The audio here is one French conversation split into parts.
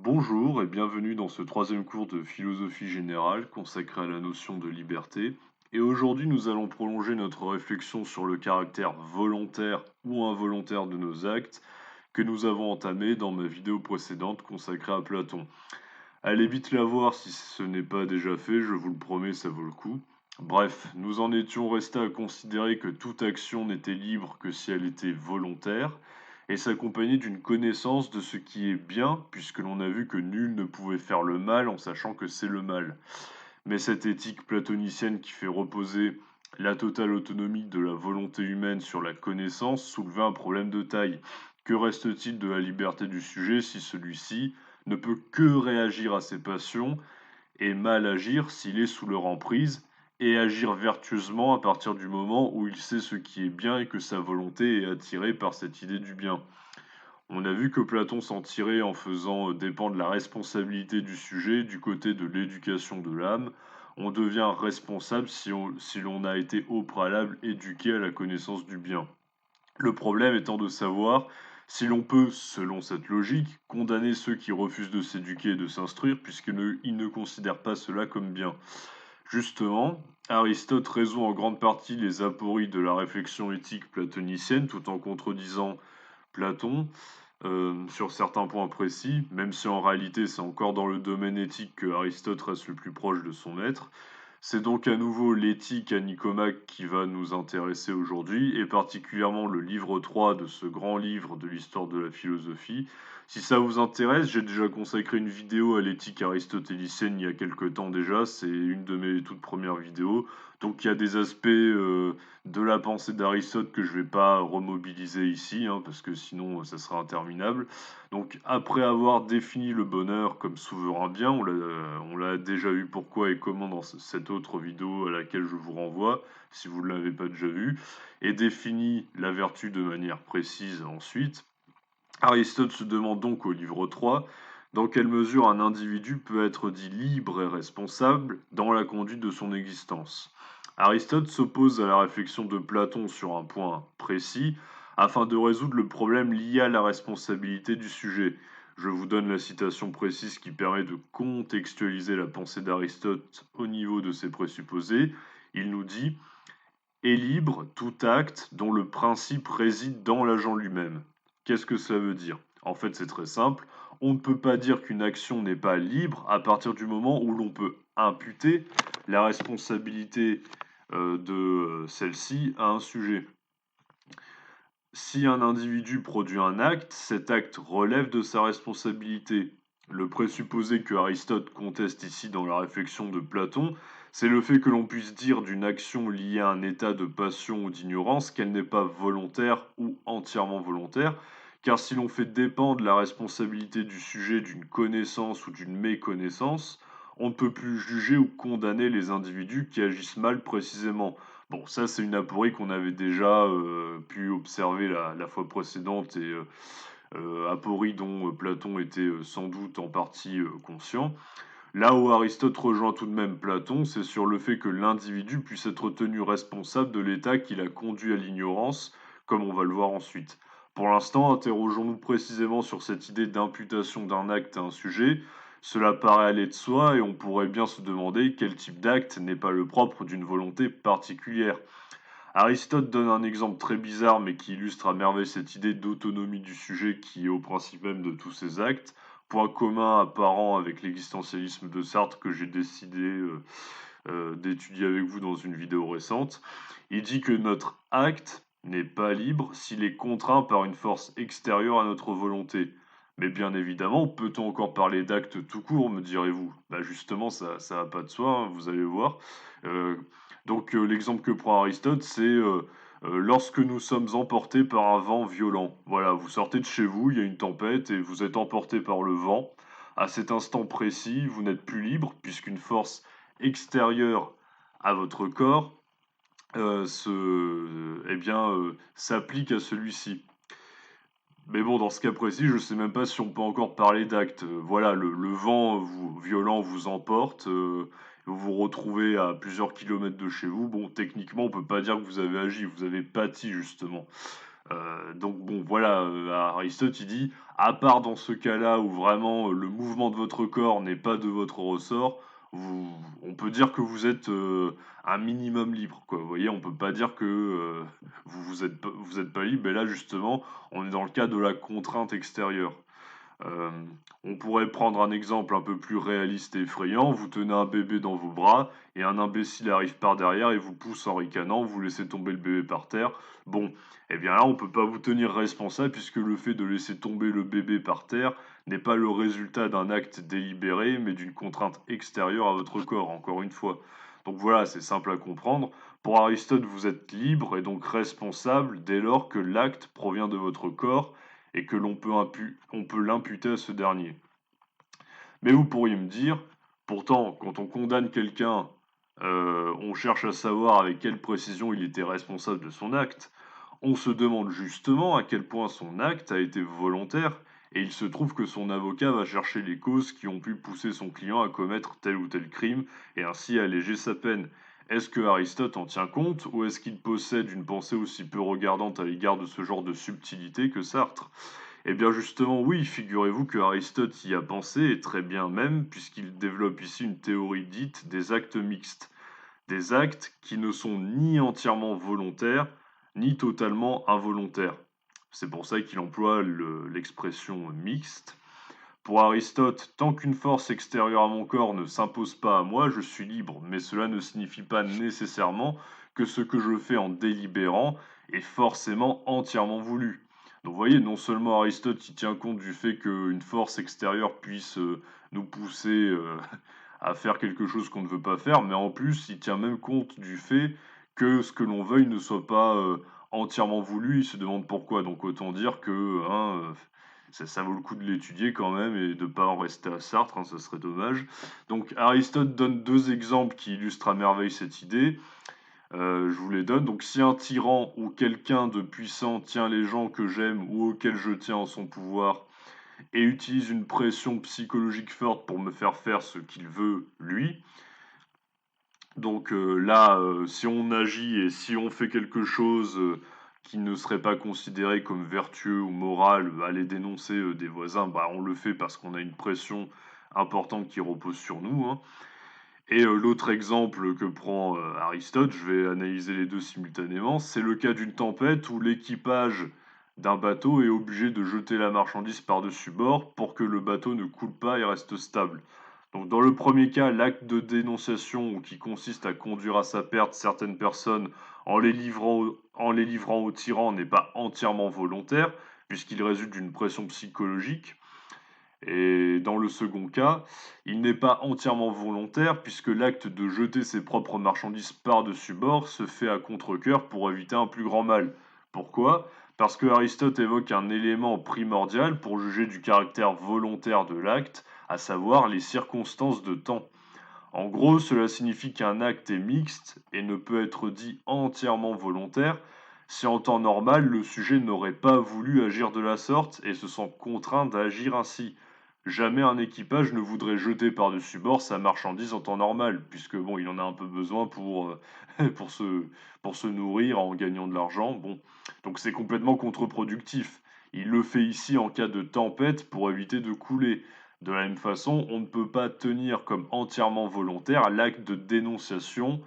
Bonjour et bienvenue dans ce troisième cours de philosophie générale consacré à la notion de liberté. Et aujourd'hui, nous allons prolonger notre réflexion sur le caractère volontaire ou involontaire de nos actes que nous avons entamé dans ma vidéo précédente consacrée à Platon. Allez vite la voir si ce n'est pas déjà fait, je vous le promets, ça vaut le coup. Bref, nous en étions restés à considérer que toute action n'était libre que si elle était volontaire, et s'accompagnait d'une connaissance de ce qui est bien, puisque l'on a vu que nul ne pouvait faire le mal en sachant que c'est le mal. Mais cette éthique platonicienne qui fait reposer la totale autonomie de la volonté humaine sur la connaissance soulevait un problème de taille. Que reste-t-il de la liberté du sujet si celui-ci ne peut que réagir à ses passions et mal agir s'il est sous leur emprise, et agir vertueusement à partir du moment où il sait ce qui est bien et que sa volonté est attirée par cette idée du bien. On a vu que Platon s'en tirait en faisant dépendre la responsabilité du sujet du côté de l'éducation de l'âme. On devient responsable si l'on a été au préalable éduqué à la connaissance du bien. Le problème étant de savoir si l'on peut, selon cette logique, condamner ceux qui refusent de s'éduquer et de s'instruire, puisqu'ils ne considèrent pas cela comme bien. Justement, Aristote résout en grande partie les apories de la réflexion éthique platonicienne, tout en contredisant Platon sur certains points précis, même si en réalité c'est encore dans le domaine éthique que Aristote reste le plus proche de son maître. C'est donc à nouveau l'éthique à Nicomaque qui va nous intéresser aujourd'hui, et particulièrement le livre 3 de ce grand livre de l'histoire de la philosophie. Si ça vous intéresse, j'ai déjà consacré une vidéo à l'éthique aristotélicienne il y a quelque temps déjà, c'est une de mes toutes premières vidéos. Donc il y a des aspects de la pensée d'Aristote que je vais pas remobiliser ici, hein, parce que sinon ça sera interminable. Donc après avoir défini le bonheur comme souverain bien, on l'a déjà vu pourquoi et comment dans cette autre vidéo à laquelle je vous renvoie, si vous ne l'avez pas déjà vu, et défini la vertu de manière précise ensuite. Aristote se demande donc au livre 3 dans quelle mesure un individu peut être dit libre et responsable dans la conduite de son existence. Aristote s'oppose à la réflexion de Platon sur un point précis afin de résoudre le problème lié à la responsabilité du sujet. Je vous donne la citation précise qui permet de contextualiser la pensée d'Aristote au niveau de ses présupposés. Il nous dit est libre tout acte dont le principe réside dans l'agent lui-même. Qu'est-ce que cela veut dire? En fait, c'est très simple. On ne peut pas dire qu'une action n'est pas libre à partir du moment où l'on peut imputer la responsabilité de celle-ci à un sujet. Si un individu produit un acte, cet acte relève de sa responsabilité. Le présupposé que Aristote conteste ici dans la réflexion de Platon, c'est le fait que l'on puisse dire d'une action liée à un état de passion ou d'ignorance qu'elle n'est pas volontaire ou entièrement volontaire, car si l'on fait dépendre la responsabilité du sujet d'une connaissance ou d'une méconnaissance, on ne peut plus juger ou condamner les individus qui agissent mal précisément. Bon, ça, c'est une aporie qu'on avait déjà pu observer la fois précédente et aporie dont Platon était sans doute en partie conscient. Là où Aristote rejoint tout de même Platon, c'est sur le fait que l'individu puisse être tenu responsable de l'état qui l'a conduit à l'ignorance, comme on va le voir ensuite. Pour l'instant, interrogeons-nous précisément sur cette idée d'imputation d'un acte à un sujet. Cela paraît aller de soi et on pourrait bien se demander quel type d'acte n'est pas le propre d'une volonté particulière. Aristote donne un exemple très bizarre mais qui illustre à merveille cette idée d'autonomie du sujet qui est au principe même de tous ces actes, point commun apparent avec l'existentialisme de Sartre que j'ai décidé d'étudier avec vous dans une vidéo récente. Il dit que notre acte n'est pas libre s'il est contraint par une force extérieure à notre volonté. Mais bien évidemment, peut-on encore parler d'acte tout court, me direz-vous? Bah justement, ça va pas de soi, hein, vous allez voir. Euh, l'exemple que prend Aristote, c'est lorsque nous sommes emportés par un vent violent. Voilà, vous sortez de chez vous, il y a une tempête et vous êtes emporté par le vent. À cet instant précis, vous n'êtes plus libre puisqu'une force extérieure à votre corps s'applique à celui-ci. Mais bon, dans ce cas précis, je sais même pas si on peut encore parler d'acte. Voilà, le vent violent vous emporte, vous vous retrouvez à plusieurs kilomètres de chez vous. Bon, techniquement, on peut pas dire que vous avez agi, vous avez pâti justement. Donc bon, voilà, Aristote, il dit: «À part dans ce cas-là où vraiment, le mouvement de votre corps n'est pas de votre ressort, vous on peut dire que vous êtes, un minimum libre, quoi». Vous voyez? On peut pas dire que, vous êtes pas libre et là, justement, on est dans le cas de la contrainte extérieure. On pourrait prendre un exemple un peu plus réaliste et effrayant. Vous tenez un bébé dans vos bras et un imbécile arrive par derrière et vous pousse en ricanant, vous laissez tomber le bébé par terre. Bon, eh bien là, on peut pas vous tenir responsable puisque le fait de laisser tomber le bébé par terre n'est pas le résultat d'un acte délibéré, mais d'une contrainte extérieure à votre corps, encore une fois. Donc voilà, c'est simple à comprendre. Pour Aristote, vous êtes libre et donc responsable dès lors que l'acte provient de votre corps et que on peut l'imputer à ce dernier. Mais vous pourriez me dire, pourtant, quand on condamne quelqu'un, on cherche à savoir avec quelle précision il était responsable de son acte. On se demande justement à quel point son acte a été volontaire, et il se trouve que son avocat va chercher les causes qui ont pu pousser son client à commettre tel ou tel crime, et ainsi alléger sa peine. Est-ce que Aristote en tient compte, ou est-ce qu'il possède une pensée aussi peu regardante à l'égard de ce genre de subtilité que Sartre? Eh bien justement oui, figurez-vous que Aristote y a pensé, et très bien même, puisqu'il développe ici une théorie dite des actes mixtes. Des actes qui ne sont ni entièrement volontaires, ni totalement involontaires. C'est pour ça qu'il emploie l'expression mixte. Pour Aristote, tant qu'une force extérieure à mon corps ne s'impose pas à moi, je suis libre, mais cela ne signifie pas nécessairement que ce que je fais en délibérant est forcément entièrement voulu. Donc vous voyez, non seulement Aristote il tient compte du fait qu'une force extérieure puisse nous pousser à faire quelque chose qu'on ne veut pas faire, mais en plus il tient même compte du fait que ce que l'on veuille ne soit pas entièrement voulu, il se demande pourquoi. Donc autant dire que ça vaut le coup de l'étudier quand même et de pas en rester à Sartre, hein, ça serait dommage. Donc Aristote donne 2 exemples qui illustrent à merveille cette idée. Je vous les donne. Donc si un tyran ou quelqu'un de puissant tient les gens que j'aime ou auxquels je tiens en son pouvoir et utilise une pression psychologique forte pour me faire ce qu'il veut lui, donc là, si on agit et si on fait quelque chose, qui ne serait pas considéré comme vertueux ou moral, aller dénoncer, des voisins, bah, on le fait parce qu'on a une pression importante qui repose sur nous, hein. Et l'autre exemple que prend, Aristote, je vais analyser les 2 simultanément, c'est le cas d'une tempête où l'équipage d'un bateau est obligé de jeter la marchandise par-dessus bord pour que le bateau ne coule pas et reste stable. Donc dans le premier cas, l'acte de dénonciation qui consiste à conduire à sa perte certaines personnes en les livrant aux tyrans n'est pas entièrement volontaire, puisqu'il résulte d'une pression psychologique. Et dans le second cas, il n'est pas entièrement volontaire puisque l'acte de jeter ses propres marchandises par-dessus bord se fait à contre-cœur pour éviter un plus grand mal. Pourquoi? Parce que Aristote évoque un élément primordial pour juger du caractère volontaire de l'acte, à savoir les circonstances de temps. En gros, cela signifie qu'un acte est mixte et ne peut être dit entièrement volontaire si en temps normal le sujet n'aurait pas voulu agir de la sorte et se sent contraint d'agir ainsi. Jamais un équipage ne voudrait jeter par-dessus bord sa marchandise en temps normal, puisque bon, il en a un peu besoin pour pour se nourrir en gagnant de l'argent. Bon, donc c'est complètement contre-productif. Il le fait ici en cas de tempête pour éviter de couler. De la même façon, on ne peut pas tenir comme entièrement volontaire l'acte de dénonciation.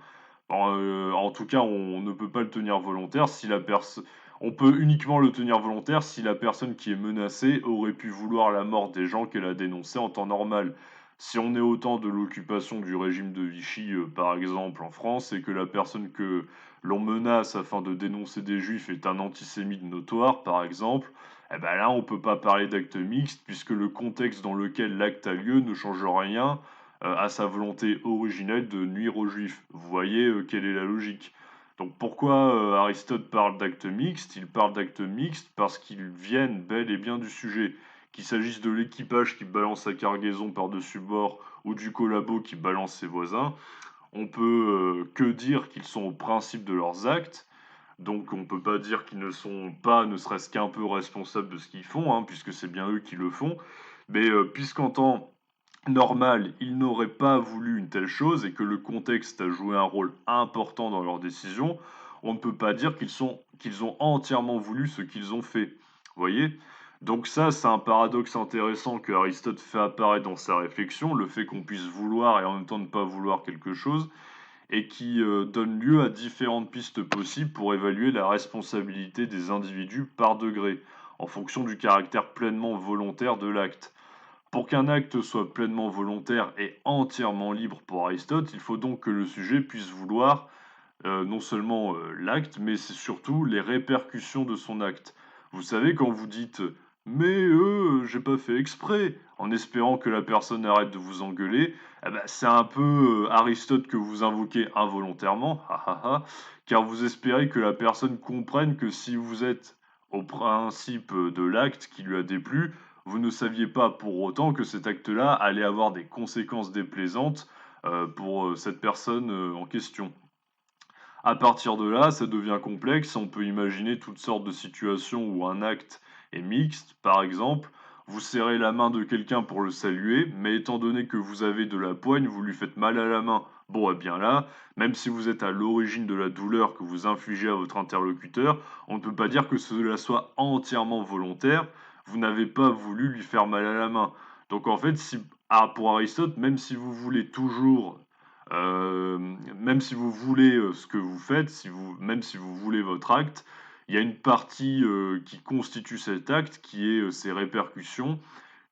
En tout cas, on ne peut pas le tenir volontaire si la personne. On peut uniquement le tenir volontaire si la personne qui est menacée aurait pu vouloir la mort des gens qu'elle a dénoncés en temps normal. Si on est au temps de l'occupation du régime de Vichy, par exemple en France, et que la personne que l'on menace afin de dénoncer des juifs est un antisémite notoire, par exemple, eh ben là on peut pas parler d'acte mixte puisque le contexte dans lequel l'acte a lieu ne change rien à sa volonté originelle de nuire aux juifs. Vous voyez quelle est la logique. Donc pourquoi Aristote parle d'actes mixtes? Il parle d'actes mixtes parce qu'ils viennent bel et bien du sujet. Qu'il s'agisse de l'équipage qui balance sa cargaison par-dessus bord ou du collabo qui balance ses voisins, on peut que dire qu'ils sont au principe de leurs actes. Donc on ne peut pas dire qu'ils ne sont pas, ne serait-ce qu'un peu responsables de ce qu'ils font, hein, puisque c'est bien eux qui le font. Mais puisqu'en temps normal, ils n'auraient pas voulu une telle chose et que le contexte a joué un rôle important dans leur décision, on ne peut pas dire qu'ils ont entièrement voulu ce qu'ils ont fait. Vous voyez? Donc ça, c'est un paradoxe intéressant que Aristote fait apparaître dans sa réflexion, le fait qu'on puisse vouloir et en même temps ne pas vouloir quelque chose, et qui donne lieu à différentes pistes possibles pour évaluer la responsabilité des individus par degré, en fonction du caractère pleinement volontaire de l'acte. Pour qu'un acte soit pleinement volontaire et entièrement libre pour Aristote, il faut donc que le sujet puisse vouloir non seulement l'acte, mais c'est surtout les répercussions de son acte. Vous savez, quand vous dites mais j'ai pas fait exprès, en espérant que la personne arrête de vous engueuler, eh ben, c'est un peu Aristote que vous invoquez involontairement, ah, ah, ah, car vous espérez que la personne comprenne que si vous êtes au principe de l'acte qui lui a déplu, vous ne saviez pas pour autant que cet acte-là allait avoir des conséquences déplaisantes pour cette personne en question. À partir de là, ça devient complexe. On peut imaginer toutes sortes de situations où un acte est mixte. Par exemple, vous serrez la main de quelqu'un pour le saluer, mais étant donné que vous avez de la poigne, vous lui faites mal à la main. Bon, eh bien là, même si vous êtes à l'origine de la douleur que vous infligez à votre interlocuteur, on ne peut pas dire que cela soit entièrement volontaire. Vous n'avez pas voulu lui faire mal à la main. Donc en fait, pour Aristote, même si vous voulez toujours même si vous voulez, ce que vous faites, même si vous voulez votre acte, il y a une partie, qui constitue cet acte qui est, ses répercussions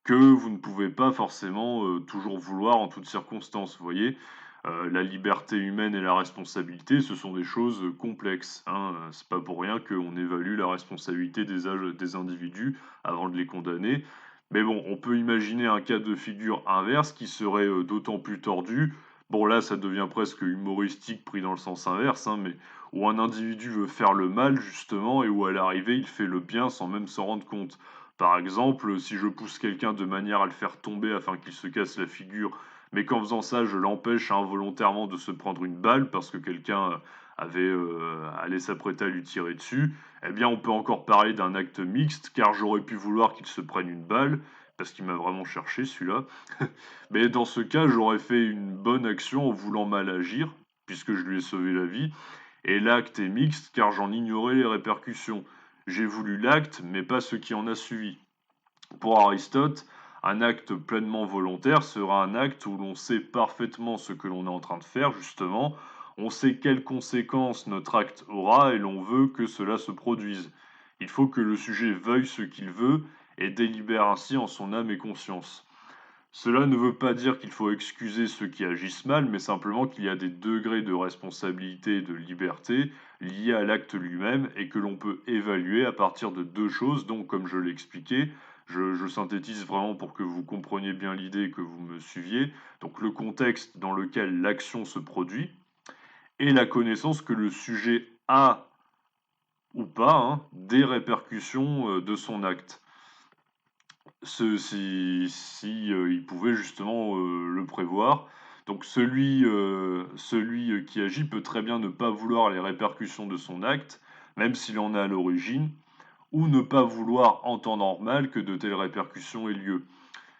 que vous ne pouvez pas forcément, toujours vouloir en toutes circonstances, vous voyez? La liberté humaine et la responsabilité, ce sont des choses, complexes, hein, c'est pas pour rien qu'on évalue la responsabilité des individus avant de les condamner. Mais bon, on peut imaginer un cas de figure inverse qui serait, d'autant plus tordu. Bon là, ça devient presque humoristique pris dans le sens inverse, hein, mais où un individu veut faire le mal justement et où à l'arrivée, il fait le bien sans même s'en rendre compte. Par exemple, si je pousse quelqu'un de manière à le faire tomber afin qu'il se casse la figure, mais qu'en faisant ça, je l'empêche involontairement de se prendre une balle parce que quelqu'un allait s'apprêter à lui tirer dessus, eh bien on peut encore parler d'un acte mixte, car j'aurais pu vouloir qu'il se prenne une balle, parce qu'il m'a vraiment cherché celui-là. Mais dans ce cas, j'aurais fait une bonne action en voulant mal agir, puisque je lui ai sauvé la vie, et l'acte est mixte car j'en ignorais les répercussions. J'ai voulu l'acte, mais pas ce qui en a suivi. Pour Aristote, un acte pleinement volontaire sera un acte où l'on sait parfaitement ce que l'on est en train de faire, justement, on sait quelles conséquences notre acte aura et l'on veut que cela se produise. Il faut que le sujet veuille ce qu'il veut et délibère ainsi en son âme et conscience. Cela ne veut pas dire qu'il faut excuser ceux qui agissent mal, mais simplement qu'il y a des degrés de responsabilité et de liberté liés à l'acte lui-même et que l'on peut évaluer à partir de deux choses. Donc, comme je l'ai expliqué, je synthétise vraiment pour que vous compreniez bien l'idée et que vous me suiviez. Donc, le contexte dans lequel l'action se produit et la connaissance que le sujet a ou pas hein, des répercussions de son acte. Si il pouvait justement, le prévoir. Donc celui qui agit peut très bien ne pas vouloir les répercussions de son acte, même s'il en est à l'origine, ou ne pas vouloir en temps normal que de telles répercussions aient lieu.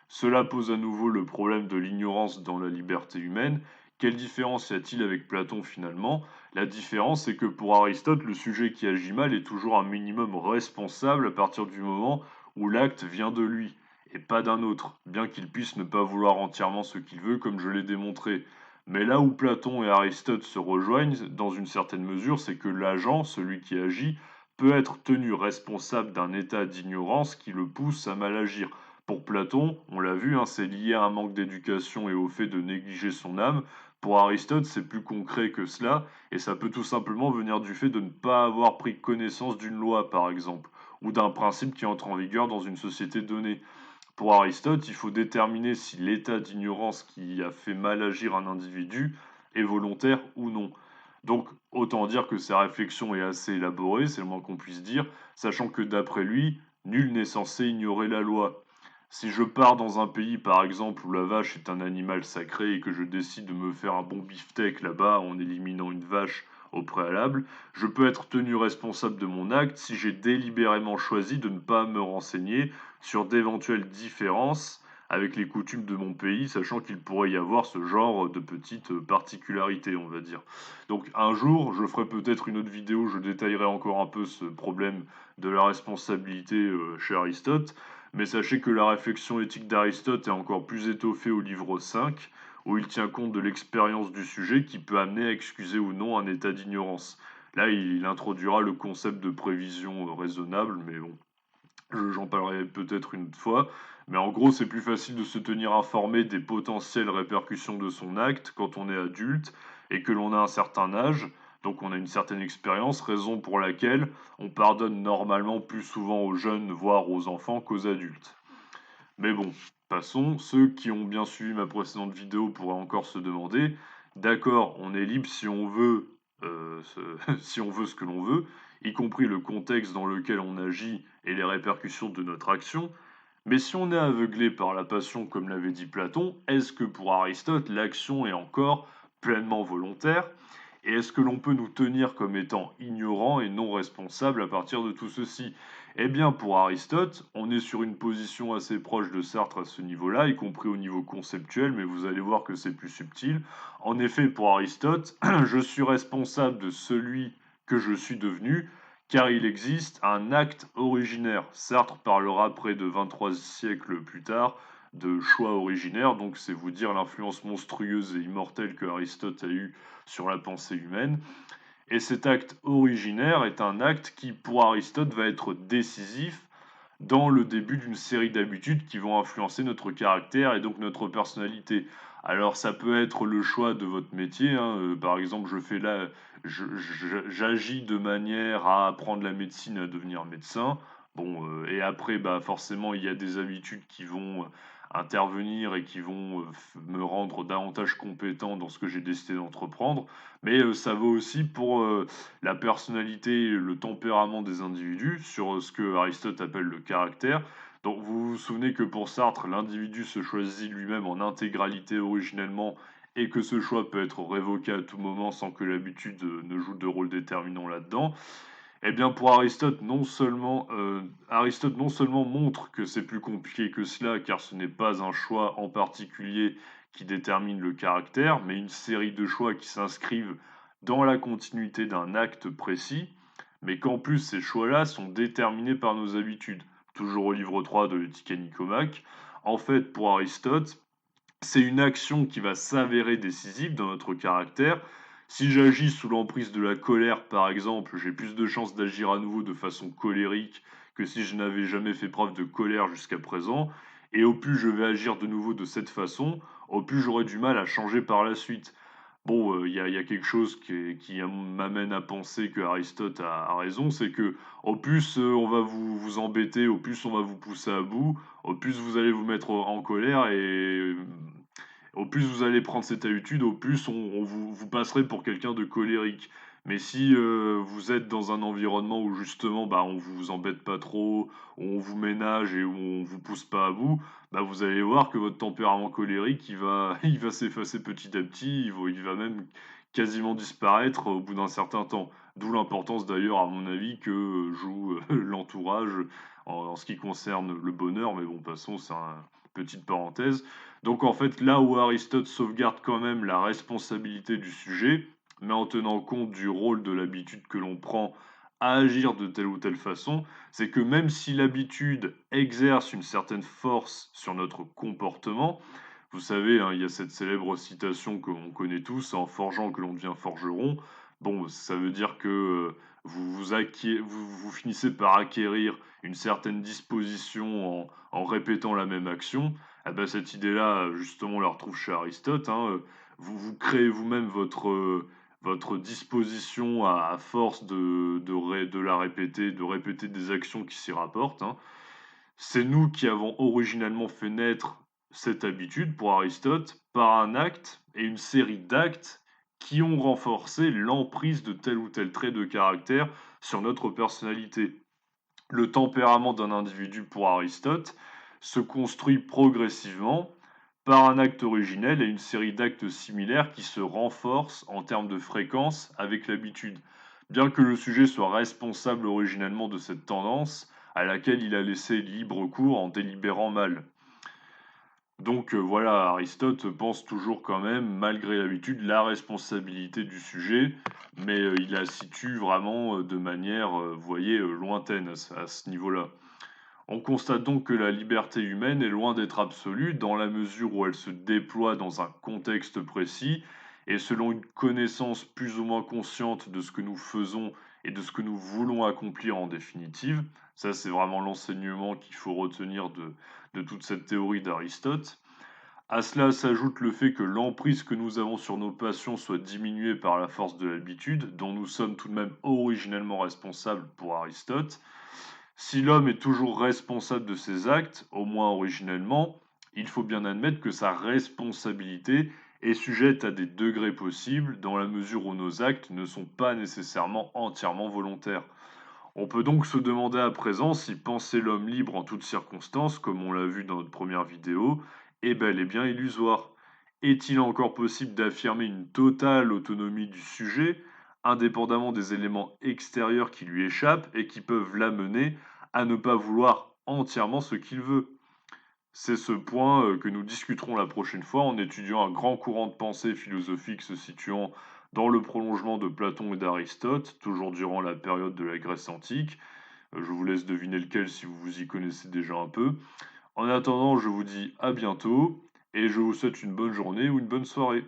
Cela pose à nouveau le problème de l'ignorance dans la liberté humaine. Quelle différence y a-t-il avec Platon finalement? La différence, c'est que pour Aristote, le sujet qui agit mal est toujours un minimum responsable à partir du moment où l'acte vient de lui, et pas d'un autre, bien qu'il puisse ne pas vouloir entièrement ce qu'il veut, comme je l'ai démontré. Mais là où Platon et Aristote se rejoignent, dans une certaine mesure, c'est que l'agent, celui qui agit, peut être tenu responsable d'un état d'ignorance qui le pousse à mal agir. Pour Platon, on l'a vu, hein, c'est lié à un manque d'éducation et au fait de négliger son âme. Pour Aristote, c'est plus concret que cela, et ça peut tout simplement venir du fait de ne pas avoir pris connaissance d'une loi, par exemple, ou d'un principe qui entre en vigueur dans une société donnée. Pour Aristote, il faut déterminer si l'état d'ignorance qui a fait mal agir un individu est volontaire ou non. Donc, autant dire que sa réflexion est assez élaborée, c'est le moins qu'on puisse dire, sachant que d'après lui, nul n'est censé ignorer la loi. Si je pars dans un pays, par exemple, où la vache est un animal sacré et que je décide de me faire un bon beefsteak là-bas en éliminant une vache au préalable, je peux être tenu responsable de mon acte si j'ai délibérément choisi de ne pas me renseigner sur d'éventuelles différences avec les coutumes de mon pays, sachant qu'il pourrait y avoir ce genre de petites particularités, on va dire. Donc un jour, je ferai peut-être une autre vidéo où je détaillerai encore un peu ce problème de la responsabilité chez Aristote, mais sachez que la réflexion éthique d'Aristote est encore plus étoffée au livre 5, où il tient compte de l'expérience du sujet qui peut amener à excuser ou non un état d'ignorance. Là, il introduira le concept de prévision raisonnable, mais bon, j'en parlerai peut-être une autre fois. Mais en gros, c'est plus facile de se tenir informé des potentielles répercussions de son acte quand on est adulte et que l'on a un certain âge, donc on a une certaine expérience, raison pour laquelle on pardonne normalement plus souvent aux jeunes, voire aux enfants, qu'aux adultes. Mais bon, passons, ceux qui ont bien suivi ma précédente vidéo pourraient encore se demander, d'accord, on est libre si on veut, si on veut ce que l'on veut, y compris le contexte dans lequel on agit et les répercussions de notre action, mais si on est aveuglé par la passion, comme l'avait dit Platon, est-ce que pour Aristote, l'action est encore pleinement volontaire? Et est-ce que l'on peut nous tenir comme étant ignorants et non responsables à partir de tout ceci? Eh bien, pour Aristote, on est sur une position assez proche de Sartre à ce niveau-là, y compris au niveau conceptuel, mais vous allez voir que c'est plus subtil. En effet, pour Aristote, je suis responsable de celui que je suis devenu, car il existe un acte originaire. Sartre parlera près de 23 siècles plus tard de choix originaire, donc c'est vous dire l'influence monstrueuse et immortelle que Aristote a eue sur la pensée humaine. Et cet acte originaire est un acte qui, pour Aristote, va être décisif dans le début d'une série d'habitudes qui vont influencer notre caractère et donc notre personnalité. Alors ça peut être le choix de votre métier, hein, par exemple j'agis de manière à apprendre la médecine, à devenir médecin. Bon, et après, bah, forcément, il y a des habitudes qui vont intervenir et qui vont me rendre davantage compétent dans ce que j'ai décidé d'entreprendre. Mais ça vaut aussi pour la personnalité, le tempérament des individus, sur ce que Aristote appelle le caractère. Donc vous vous souvenez que pour Sartre, l'individu se choisit lui-même en intégralité originellement et que ce choix peut être révoqué à tout moment sans que l'habitude ne joue de rôle déterminant là-dedans. Eh bien pour Aristote non seulement montre que c'est plus compliqué que cela, car ce n'est pas un choix en particulier qui détermine le caractère, mais une série de choix qui s'inscrivent dans la continuité d'un acte précis, mais qu'en plus ces choix-là sont déterminés par nos habitudes. Toujours au livre 3 de l'Éthique à Nicomaque. En fait, pour Aristote, c'est une action qui va s'avérer décisive dans notre caractère. Si j'agis sous l'emprise de la colère, par exemple, j'ai plus de chances d'agir à nouveau de façon colérique que si je n'avais jamais fait preuve de colère jusqu'à présent. Et au plus je vais agir de nouveau de cette façon, au plus j'aurai du mal à changer par la suite. Bon, il y a quelque chose qui m'amène à penser que Aristote a raison, c'est que au plus on va vous embêter, au plus on va vous pousser à bout, au plus vous allez vous mettre en colère et au plus vous allez prendre cette habitude, au plus vous passerez pour quelqu'un de colérique. Mais si vous êtes dans un environnement où justement bah, on vous embête pas trop, où on vous ménage et où on vous pousse pas à bout, bah, vous allez voir que votre tempérament colérique il va s'effacer petit à petit, il va même quasiment disparaître au bout d'un certain temps. D'où l'importance d'ailleurs, à mon avis, que joue l'entourage en ce qui concerne le bonheur. Mais bon, passons, c'est une petite parenthèse. Donc en fait, là où Aristote sauvegarde quand même la responsabilité du sujet, mais en tenant compte du rôle de l'habitude que l'on prend à agir de telle ou telle façon, c'est que même si l'habitude exerce une certaine force sur notre comportement, vous savez, hein, il y a cette célèbre citation que l'on connaît tous, en forgeant que l'on devient forgeron. Bon, ça veut dire que vous finissez par acquérir une certaine disposition en répétant la même action. Ah bah, cette idée-là, justement, on la retrouve chez Aristote, hein, vous créez vous-même votre disposition à force de la répéter, de répéter des actions qui s'y rapportent, hein. C'est nous qui avons originellement fait naître cette habitude, pour Aristote, par un acte et une série d'actes qui ont renforcé l'emprise de tel ou tel trait de caractère sur notre personnalité. Le tempérament d'un individu, pour Aristote, se construit progressivement par un acte originel et une série d'actes similaires qui se renforcent en termes de fréquence avec l'habitude. Bien que le sujet soit responsable originellement de cette tendance, à laquelle il a laissé libre cours en délibérant mal. Donc voilà, Aristote pense toujours quand même, malgré l'habitude, la responsabilité du sujet, mais il la situe vraiment de manière, vous voyez, lointaine à ce niveau-là. On constate donc que la liberté humaine est loin d'être absolue dans la mesure où elle se déploie dans un contexte précis et selon une connaissance plus ou moins consciente de ce que nous faisons et de ce que nous voulons accomplir en définitive. Ça, c'est vraiment l'enseignement qu'il faut retenir de toute cette théorie d'Aristote. À cela s'ajoute le fait que l'emprise que nous avons sur nos passions soit diminuée par la force de l'habitude, dont nous sommes tout de même originellement responsables pour Aristote. Si l'homme est toujours responsable de ses actes, au moins originellement, il faut bien admettre que sa responsabilité est sujette à des degrés possibles dans la mesure où nos actes ne sont pas nécessairement entièrement volontaires. On peut donc se demander à présent si penser l'homme libre en toutes circonstances, comme on l'a vu dans notre première vidéo, est bel et bien illusoire. Est-il encore possible d'affirmer une totale autonomie du sujet, indépendamment des éléments extérieurs qui lui échappent et qui peuvent l'amener à ne pas vouloir entièrement ce qu'il veut? C'est ce point que nous discuterons la prochaine fois en étudiant un grand courant de pensée philosophique se situant dans le prolongement de Platon et d'Aristote, toujours durant la période de la Grèce antique. Je vous laisse deviner lequel si vous vous y connaissez déjà un peu. En attendant, je vous dis à bientôt et je vous souhaite une bonne journée ou une bonne soirée.